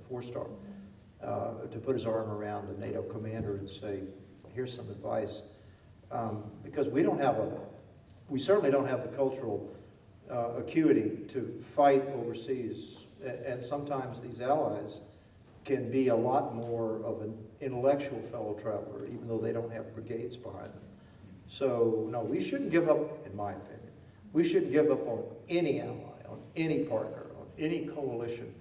four-star, to put his arm around the NATO commander and say, here's some advice. Because we certainly don't have the cultural acuity to fight overseas. And sometimes these allies can be a lot more of an intellectual fellow traveler, even though they don't have brigades behind them. So, no, we shouldn't give up, in my opinion. We shouldn't give up on any ally, on any partner, on any coalition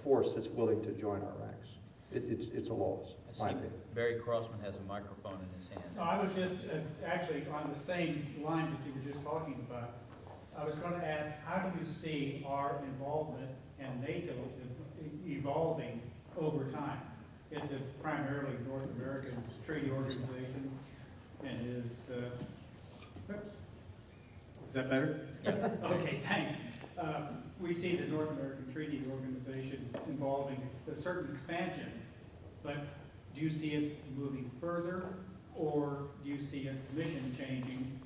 force that's willing to join our ranks. It's a loss, in my opinion. Barry Crossman has a microphone in his hand. No, I was just actually on the same line that you were just talking about. I was going to ask, how do you see our involvement in NATO evolving over time? It's a primarily North American treaty organization and is, oops, is that better? Yeah. Okay, thanks. We see the North American Treaty Organization involving a certain expansion, but do you see it moving further, or do you see its mission changing?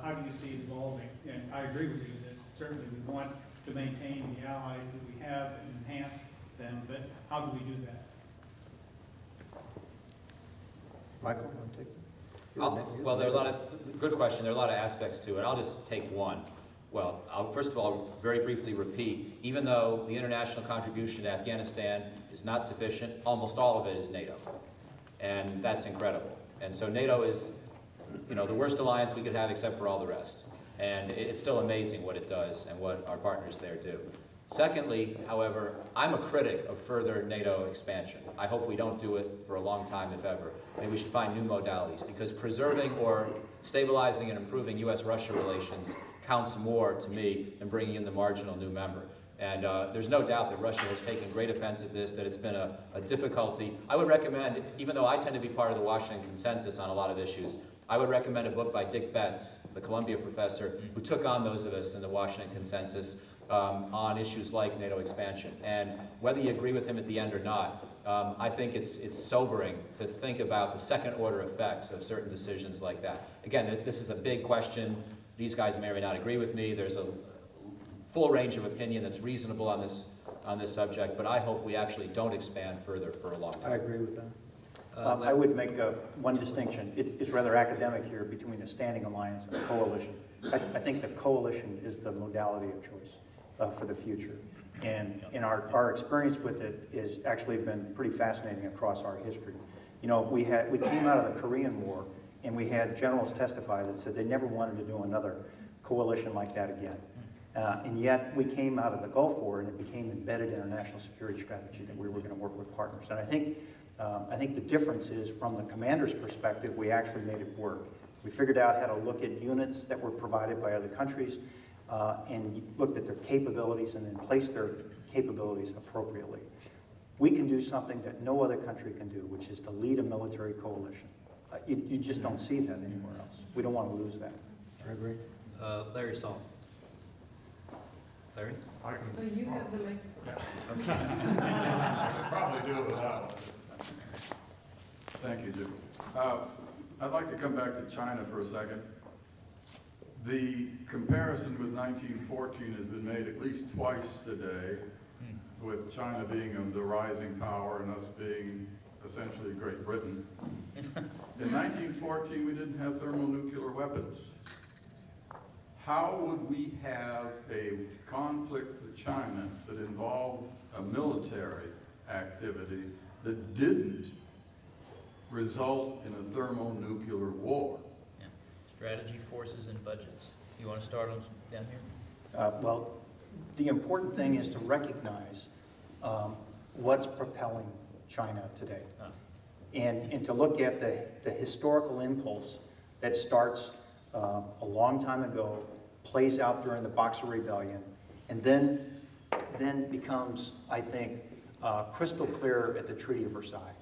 How do you see it evolving? And I agree with you that certainly we want to maintain the allies that we have and enhance them, but how do we do that? Michael, want to take it? Well, there are a lot of, good question, there are a lot of aspects to it. I'll just take one. Well, I'll first of all very briefly repeat, even though the international contribution to Afghanistan is not sufficient, almost all of it is NATO. And that's incredible. And so NATO is, you know, the worst alliance we could have except for all the rest. And it's still amazing what it does and what our partners there do. Secondly, however, I'm a critic of further NATO expansion. I hope we don't do it for a long time, if ever. Maybe we should find new modalities, because preserving or stabilizing and improving U.S.-Russia relations counts more to me than bringing in the marginal new member. And there's no doubt that Russia has taken great offense at this, that it's been a difficulty. I would recommend, even though I tend to be part of the Washington consensus on a lot of issues, I would recommend a book by Dick Betts, the Columbia professor, who took on those of us in the Washington consensus on issues like NATO expansion. And whether you agree with him at the end or not, I think it's sobering to think about the second order effects of certain decisions like that. Again, this is a big question. These guys may or may not agree with me. There's a full range of opinion that's reasonable on this subject, but I hope we actually don't expand further for a long time. I agree with that. I would make one distinction. It's rather academic here between a standing alliance and a coalition. I think the coalition is the modality of choice for the future. And our experience with it has actually been pretty fascinating across our history. You know, we came out of the Korean War, and we had generals testify that said they never wanted to do another coalition like that again. And yet we came out of the Gulf War, and it became embedded in our national security strategy that we were going to work with partners. And I think the difference is, from the commander's perspective, we actually made it work. We figured out how to look at units that were provided by other countries and looked at their capabilities and then placed their capabilities appropriately. We can do something that no other country can do, which is to lead a military coalition. You just don't see that anywhere else. We don't want to lose that. I agree. Larry Song. Larry? I can. Oh, you have the mic. I could probably do it without it. Thank you, Jim. I'd like to come back to China for a second. The comparison with 1914 has been made at least twice today, with China being the rising power and us being essentially Great Britain. In 1914, we didn't have thermonuclear weapons. How would we have a conflict with China that involved a military activity that didn't result in a thermonuclear war? Yeah. Strategy, forces, and budgets. You want to start on down here? Well, the important thing is to recognize what's propelling China today. And to look at the historical impulse that starts a long time ago, plays out during the Boxer Rebellion, and then becomes, I think, crystal clear at the Treaty of Versailles,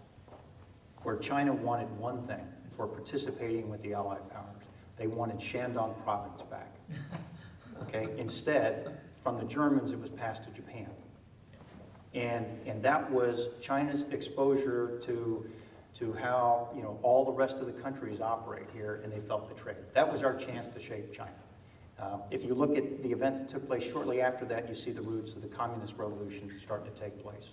where China wanted one thing for participating with the Allied powers. They wanted Shandong province back. Okay? Instead, from the Germans, it was passed to Japan. And that was China's exposure to how, you know, all the rest of the countries operate here, and they felt betrayed. That was our chance to shape China. If you look at the events that took place shortly after that, you see the roots of the communist revolution starting to take place.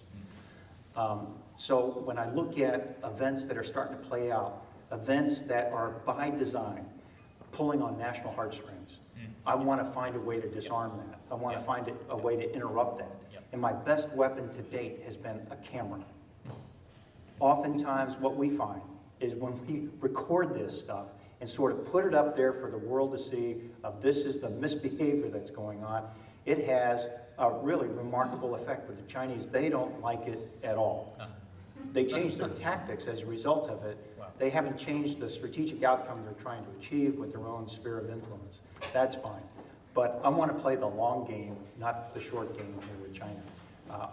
So when I look at events that are starting to play out, events that are by design pulling on national heartstrings, I want to find a way to disarm that. I want to find a way to interrupt that. And my best weapon to date has been a camera. Oftentimes what we find is when we record this stuff and sort of put it up there for the world to see of this is the misbehavior that's going on, it has a really remarkable effect with the Chinese. They don't like it at all. They changed their tactics as a result of it. They haven't changed the strategic outcome they're trying to achieve with their own sphere of influence. That's fine. But I want to play the long game, not the short game here with China.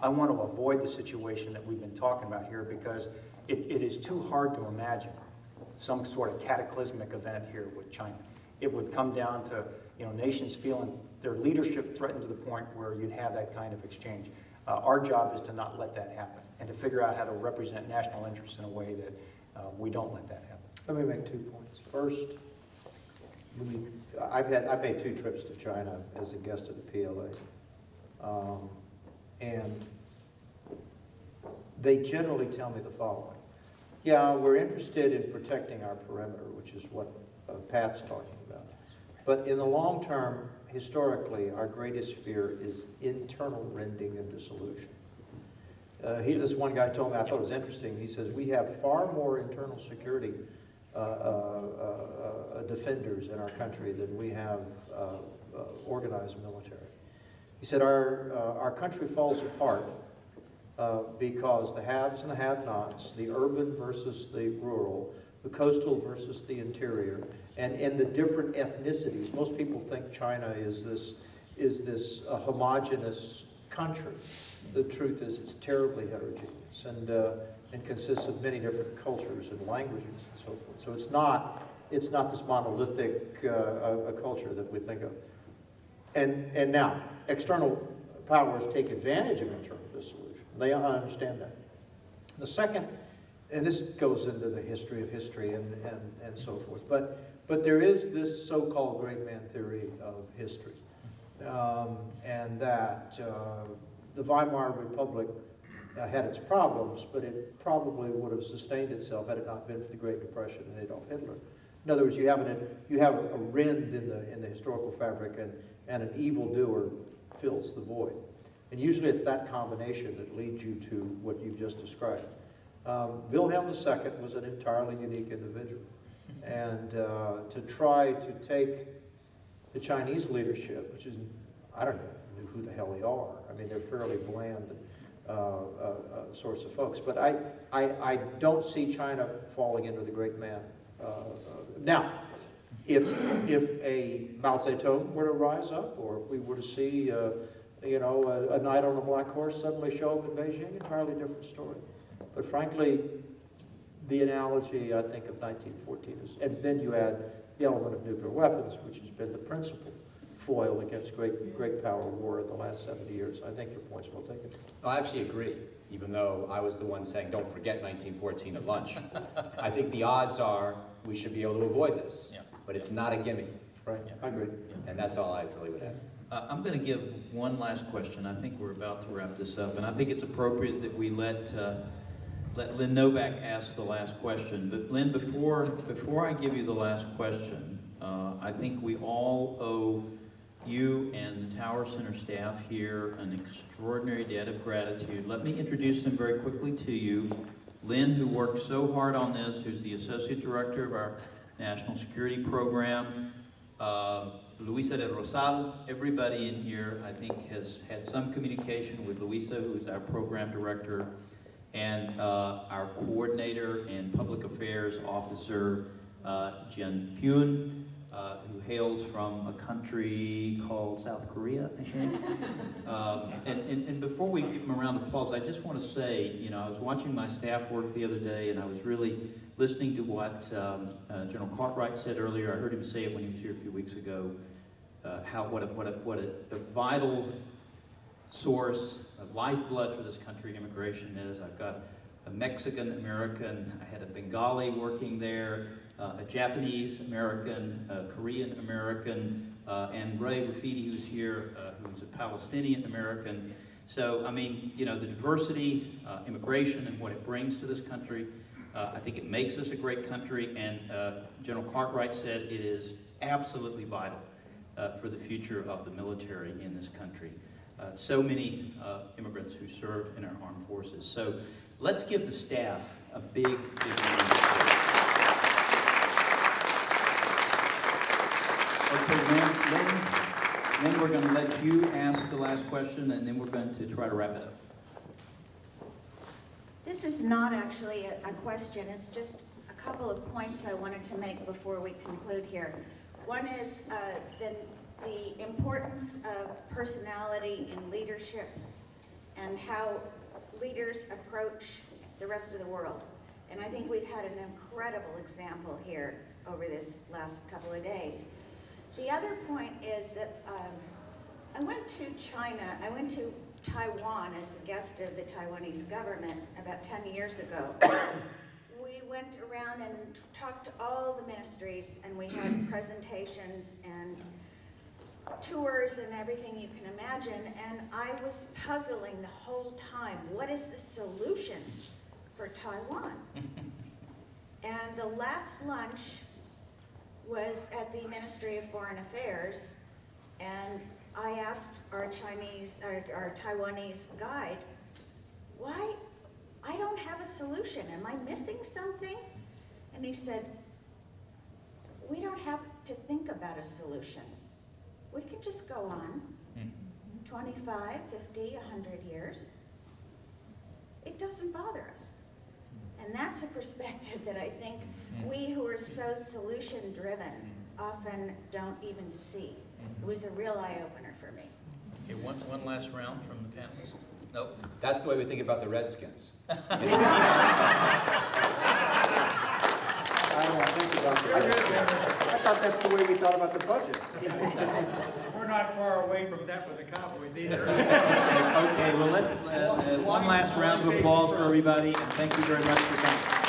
I want to avoid the situation that we've been talking about here because it is too hard to imagine some sort of cataclysmic event here with China. It would come down to nations feeling their leadership threatened to the point where you'd have that kind of exchange. Our job is to not let that happen and to figure out how to represent national interests in a way that we don't let that happen. Let me make 2 points. First, I've made 2 trips to China as a guest of the PLA. And they generally tell me the following. Yeah, we're interested in protecting our perimeter, which is what Pat's talking about. But in the long term, historically, our greatest fear is internal rending and dissolution. This one guy told me, I thought it was interesting, he says, we have far more internal security defenders in our country than we have organized military. He said, our country falls apart because the haves and the have-nots, the urban versus the rural, the coastal versus the interior, and the different ethnicities. Most people think China is this homogeneous country. The truth is it's terribly heterogeneous and consists of many different cultures and languages and so forth. So it's not this monolithic culture that we think of. And now, external powers take advantage of internal dissolution. They understand that. The second, and this goes into the history of history and so forth, but there is this so-called great man theory of history. And that the Weimar Republic had its problems, but it probably would have sustained itself had it not been for the Great Depression and Adolf Hitler. In other words, you have a rend in the historical fabric, and an evildoer fills the void. And usually it's that combination that leads you to what you've just described. Wilhelm II was an entirely unique individual. And to try to take the Chinese leadership, which is, I don't know who the hell they are. I mean, they're fairly bland sorts of folks. But I don't see China falling into the great man. Now, if a Mao Zedong were to rise up, or if we were to see, a knight on a black horse suddenly show up in Beijing, entirely different story. But frankly, the analogy, I think, of 1914 is, and then you add the element of nuclear weapons, which has been the principal foil against great power war in the last 70 years. I think your point's well taken. I actually agree, even though I was the one saying, don't forget 1914 at lunch. I think the odds are we should be able to avoid this, but it's not a gimme. Right, I agree. And that's all I really would add. I'm going to give one last question. I think we're about to wrap this up, and I think it's appropriate that we let Lynn Novak ask the last question. But Lynn, before I give you the last question, I think we all owe you and the Tower Center staff here an extraordinary debt of gratitude. Let me introduce them very quickly to you. Lynn, who worked so hard on this, who's the Associate Director of our National Security Program. Luisa de Rosal, everybody in here, I think, has had some communication with Luisa, who is our Program Director, and our Coordinator and Public Affairs Officer, Jen Pune, who hails from a country called South Korea, I think. And before we give them a round of applause, I just want to say, I was watching my staff work the other day, and I was really listening to what General Cartwright said earlier. I heard him say it when he was here a few weeks ago, what a vital source of lifeblood for this country immigration is. I've got a Mexican American, I had a Bengali working there, a Japanese American, a Korean American, and Ray Rafidi, who's here, who's a Palestinian American. So, I mean, you know, the diversity, immigration, and what it brings to this country, I think it makes us a great country, and General Cartwright said it is absolutely vital for the future of the military in this country. So many immigrants who serve in our armed forces. So let's give the staff a big, big round of applause. Okay, Lynn, we're going to let you ask the last question, and then we're going to try to wrap it up. This is not actually a question, it's just a couple of points I wanted to make before we conclude here. One is the importance of personality in leadership and how leaders approach the rest of the world. And I think we've had an incredible example here over this last couple of days. The other point is that I went to Taiwan as a guest of the Taiwanese government about 10 years ago. We went around and talked to all the ministries, and we had presentations and tours and everything you can imagine, and I was puzzling the whole time, what is the solution for Taiwan? And the last lunch was at the Ministry of Foreign Affairs, and I asked our Taiwanese guide, why? I don't have a solution. Am I missing something? And he said, we don't have to think about a solution. We can just go on 25, 50, 100 years. It doesn't bother us. And that's a perspective that I think we who are so solution-driven often don't even see. It was a real eye-opener for me. Okay, one last round from the panelists. Nope. That's the way we think about the Redskins. I don't think about that. I thought that's the way we thought about the budget. We're not far away from that with the Cowboys either. Okay, well, let's one last round of applause for everybody, and thank you very much for coming.